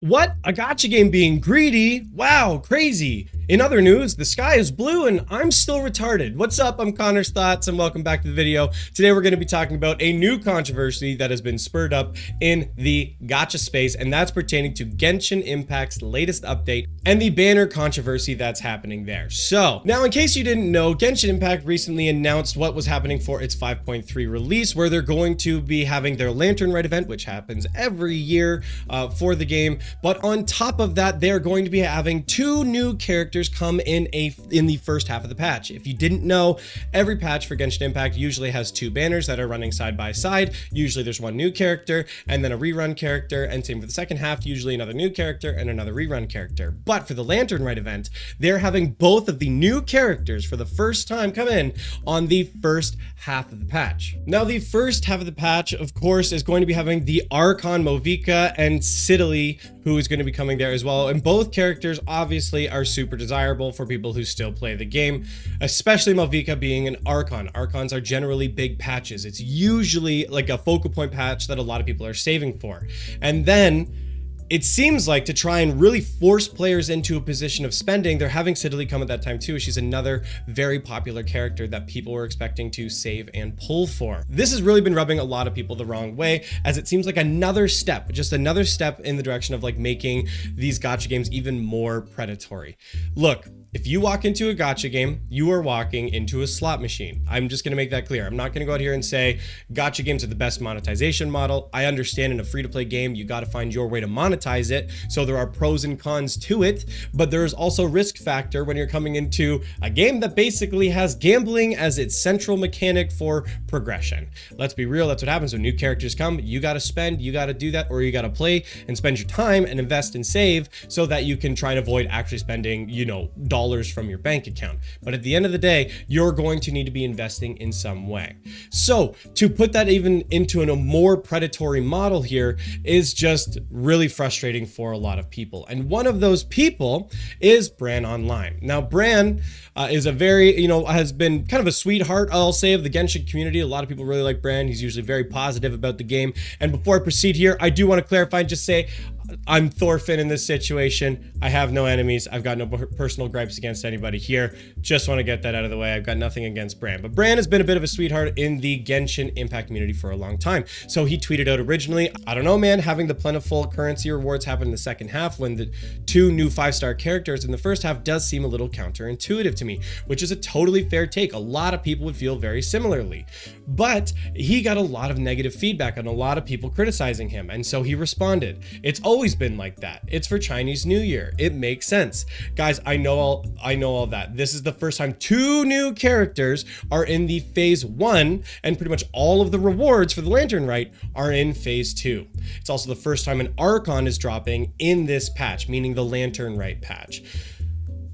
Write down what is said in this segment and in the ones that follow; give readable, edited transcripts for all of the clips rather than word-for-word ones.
What? A gacha game being greedy? Wow, crazy. In other news, the sky is blue and I'm still retarded. What's up? I'm Connor's Thoughts and welcome back to the video. Today we're going to be talking about a new controversy that has been spurred up in the gacha space, and that's pertaining to Genshin Impact's latest update and the banner controversy that's happening there. So, now in case you didn't know, Genshin Impact recently announced what was happening for its 5.3 release, where they're going to be having their Lantern Rite event, which happens every year for the game. But on top of that, they're going to be having two new characters come in the first half of the patch. If you didn't know, every patch for Genshin Impact usually has two banners that are running side by side. Usually there's one new character and then a rerun character, and same for the second half, usually another new character and another rerun character. But for the Lantern Rite event, they're having both of the new characters for the first time come in on the first half of the patch. Now, the first half of the patch, of course, is going to be having the Archon Movica and Sidley, who is going to be coming there as well. And both characters obviously are super desirable for people who still play the game, especially Movica being an Archon. Archons are generally big patches. It's usually like a focal point patch that a lot of people are saving for. And then it seems like to try and really force players into a position of spending, they're having Sidley come at that time too. She's another very popular character that people were expecting to save and pull for. This has really been rubbing a lot of people the wrong way, as it seems like another step, just another step in the direction of like making these gacha games even more predatory. Look, if you walk into a gacha game, you are walking into a slot machine. I'm just gonna make that clear. I'm not gonna go out here and say gacha games are the best monetization model. I understand in a free-to-play game, you gotta find your way to monetize it. So there are pros and cons to it, but there's also risk factor when you're coming into a game that basically has gambling as its central mechanic for progression. Let's be real, that's what happens when new characters come. You gotta spend, you gotta do that, or you gotta play and spend your time and invest and save so that you can try and avoid actually spending, dollars from your bank account. But at the end of the day, you're going to need to be investing in some way. So to put that even into a more predatory model here is just really frustrating for a lot of people. And one of those people is Bran Online. Now, Bran is a very, has been kind of a sweetheart, I'll say, of the Genshin community. A lot of people really like Bran. He's usually very positive about the game. And before I proceed here, I do want to clarify and just say, I'm Thorfinn in this situation. I have no enemies. I've got no personal gripes against anybody here. Just want to get that out of the way. I've got nothing against Bran. But Bran has been a bit of a sweetheart in the Genshin Impact community for a long time. So he tweeted out originally, I don't know, man, having the plentiful currency rewards happen in the second half when the two new 5-star characters in the first half does seem a little counterintuitive to me, which is a totally fair take. A lot of people would feel very similarly. But he got a lot of negative feedback and a lot of people criticizing him. And so he responded. It's always been like that. It's for Chinese New Year. It makes sense. Guys, I know all that. This is the first time two new characters are in the phase 1, and pretty much all of the rewards for the Lantern Rite are in phase 2. It's also the first time an Archon is dropping in this patch, meaning the Lantern Rite patch.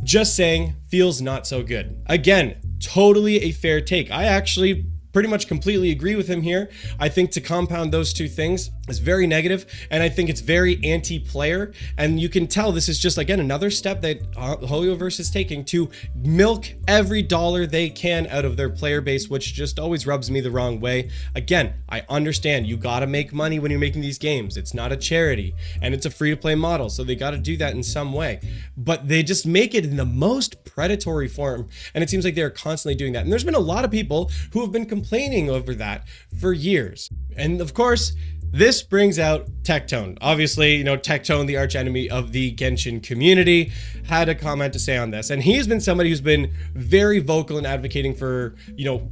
Just saying, feels not so good. Again, totally a fair take. I actually pretty much completely agree with him here. I think to compound those two things is very negative, and I think it's very anti-player, and you can tell this is just, again, another step that Hoyoverse is taking to milk every dollar they can out of their player base, which just always rubs me the wrong way. Again, I understand you gotta make money when you're making these games. It's not a charity, and it's a free-to-play model, so they gotta do that in some way, but they just make it in the most predatory form, and it seems like they're constantly doing that. And there's been a lot of people who have been complaining over that for years. And of course, this brings out Tectone. Obviously, Tectone, the arch enemy of the Genshin community, had a comment to say on this. And he's been somebody who's been very vocal in advocating for,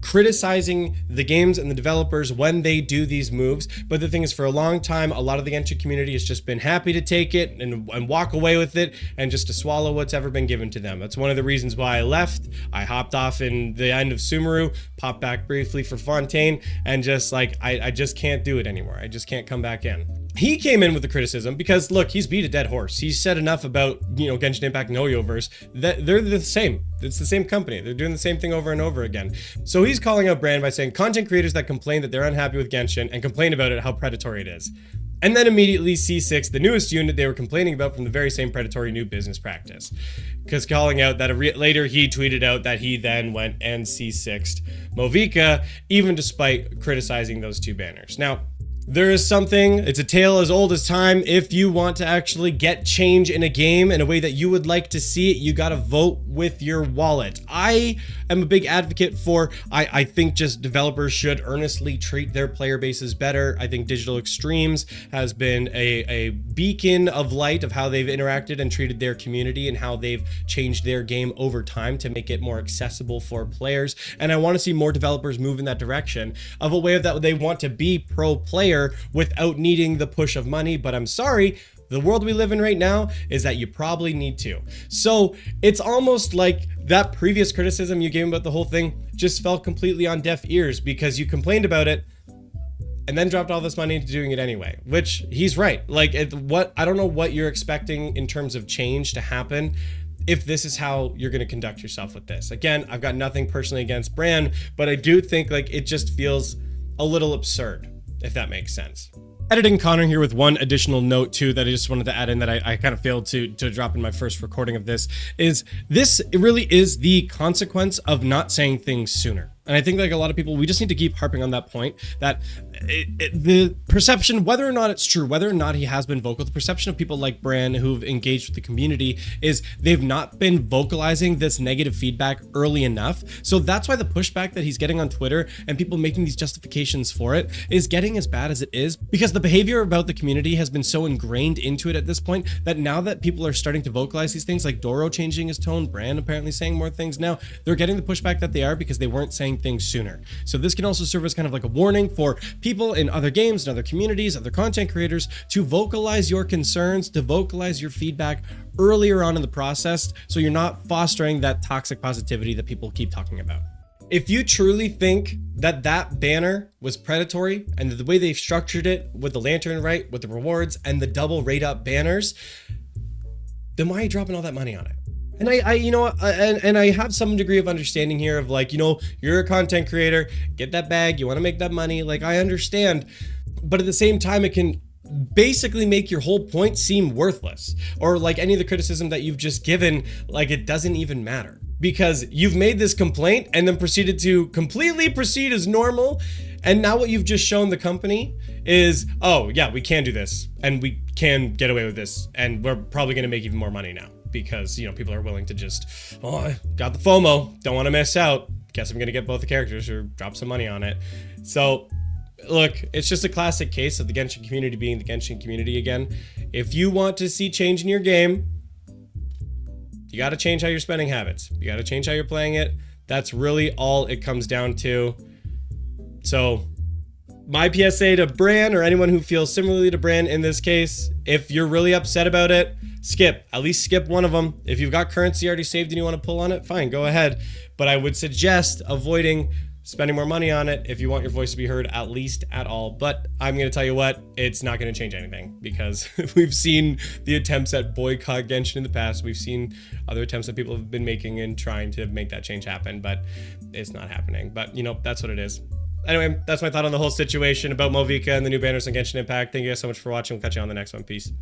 criticizing the games and the developers when they do these moves. But the thing is, for a long time, a lot of the Genshin community has just been happy to take it and walk away with it and just to swallow what's ever been given to them. That's one of the reasons why I left. I hopped off in the end of Sumeru, popped back briefly for Fontaine, and just like, I just can't do it anymore. I just can't come back in. He came in with the criticism because, look, he's beat a dead horse. He's said enough about, Genshin Impact and Hoyoverse that they're the same. It's the same company. They're doing the same thing over and over again. So he's calling out Bran by saying content creators that complain that they're unhappy with Genshin and complain about it, how predatory it is. And then immediately C6, the newest unit they were complaining about from the very same predatory new business practice. Because calling out that later he tweeted out that he then went and C6'd Movica, even despite criticizing those two banners. Now, There is something, it's a tale as old as time. If you want to actually get change in a game in a way that you would like to see it, you gotta vote with your wallet. I am a big advocate for, I think just developers should earnestly treat their player bases better. I think Digital Extremes has been a beacon of light of how they've interacted and treated their community and how they've changed their game over time to make it more accessible for players. And I want to see more developers move in that direction of a way that they want to be pro player without needing the push of money. But I'm sorry, the world we live in right now is that you probably need to. So it's almost like that previous criticism you gave about the whole thing just fell completely on deaf ears because you complained about it and then dropped all this money into doing it anyway, which he's right. Like, I don't know what you're expecting in terms of change to happen if this is how you're going to conduct yourself with this. Again, I've got nothing personally against Bran, but I do think like it just feels a little absurd, if that makes sense. Editing Connor here with one additional note too that I just wanted to add in that I kind of failed to drop in my first recording of this is this really is the consequence of not saying things sooner. And I think like a lot of people, we just need to keep harping on that point that the perception, whether or not it's true, whether or not he has been vocal, the perception of people like Bran who've engaged with the community is they've not been vocalizing this negative feedback early enough. So that's why the pushback that he's getting on Twitter and people making these justifications for it is getting as bad as it is, because the behavior about the community has been so ingrained into it at this point that now that people are starting to vocalize these things, like Doro changing his tone, Bran apparently saying more things now, they're getting the pushback that they are because they weren't saying things sooner. So this can also serve as kind of like a warning for people in other games and other communities, other content creators, to vocalize your concerns, to vocalize your feedback earlier on in the process so you're not fostering that toxic positivity that people keep talking about. If you truly think that that banner was predatory and the way they've structured it with the lantern right, with the rewards and the double rate up banners, then why are you dropping all that money on it? And I you know, and I have some degree of understanding here of like, you know, you're a content creator, get that bag, you want to make that money. Like, I understand, but at the same time, it can basically make your whole point seem worthless, or like any of the criticism that you've just given, like it doesn't even matter because you've made this complaint and then proceeded to completely proceed as normal. And now what you've just shown the company is, oh yeah, we can do this and we can get away with this. And we're probably going to make even more money now. Because, you know, people are willing to just, oh, I got the FOMO, don't want to miss out. Guess I'm going to get both the characters or drop some money on it. So, look, it's just a classic case of the Genshin community being the Genshin community again. If you want to see change in your game, you got to change how you're spending habits. You got to change how you're playing it. That's really all it comes down to. So, my PSA to Bran, or anyone who feels similarly to Bran in this case, if you're really upset about it, at least skip one of them. If you've got currency already saved and you want to pull on it, fine, go ahead. But I would suggest avoiding spending more money on it if you want your voice to be heard, at least at all. But I'm going to tell you what, it's not going to change anything, because we've seen the attempts at boycott Genshin in the past. We've seen other attempts that people have been making and trying to make that change happen, but it's not happening. But, you know, that's what it is. Anyway, that's my thought on the whole situation about Movica and the new banners on Genshin Impact. Thank you guys so much for watching. We'll catch you on the next one. Peace.